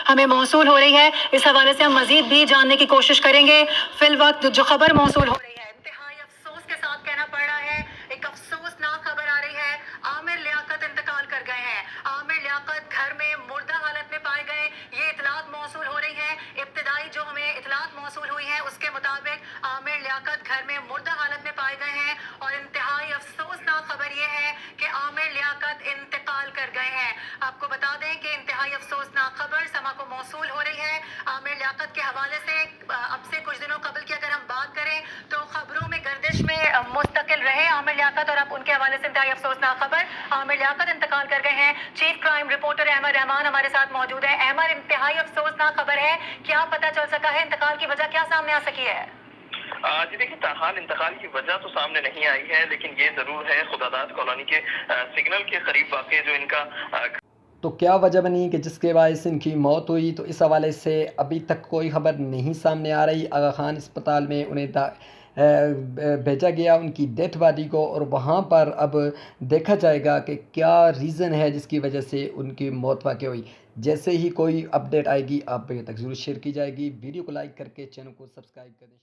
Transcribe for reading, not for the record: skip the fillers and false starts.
हमें मौसूल हो रही है। इस हवाले से हम मजीद भी जानने की कोशिश करेंगे। फिल वक्त जो खबर मौसूल हो रही है, इंतहाई अफसोस के साथ कहना पड़ रहा है, एक अफसोसनाक खबर आ रही है। आमिर लियाकत इंतकाल कर गए हैं। आमिर लियाकत घर में मुर्दा हालत में पाए गए, ये इतलात मौसूल हो रही है। इब्तिदाई जो हमें इतलात मौसूल हुई है उसके मुताबिक आमिर लियाकत घर में मुर्दा हालत में पाए गए हैं और इंतहाई अफसोसनाक खबर ये है कि आमिर लियाकत इंतकाल कर गए हैं। आपको बता दें कि इंतहाई अफसोसनाक खबर समा को मौसूल हो रही है। आमिर लियाकत के हवाले से अब से कुछ दिनों कबल की अगर हम बात करें तो खबरों में गर्दिश में मुस्तकिल रहे आमिर लियाकत, और अब उनके हवाले से इंतहाई अफसोसनाक खबर, आमिर लियाकत इंतकाल कर गए हैं। Chief crime reporter Ahmad Rahman हमारे साथ मौजूद है। अहमद, इंतहाई अफसोसनाक खबर है, क्या पता चल सका है, इंतकाल की वजह क्या सामने आ सकी है? जी देखिए, ताहाल इंतकाल की वजह तो सामने नहीं आई है, लेकिन ये जरूर है खुदादाद कॉलोनी के सिग्नल के करीब वाक़ जो इनका तो क्या वजह बनी कि जिसके बायस इनकी मौत हुई, तो इस हवाले से अभी तक कोई ख़बर नहीं सामने आ रही। आगा खान अस्पताल में उन्हें भेजा गया उनकी डेथ बॉडी को, और वहाँ पर अब देखा जाएगा कि क्या रीज़न है जिसकी वजह से उनकी मौत वाक़ हुई। जैसे ही कोई अपडेट आएगी आप तक ज़रूर शेयर की जाएगी। वीडियो को लाइक करके चैनल को सब्सक्राइब करें।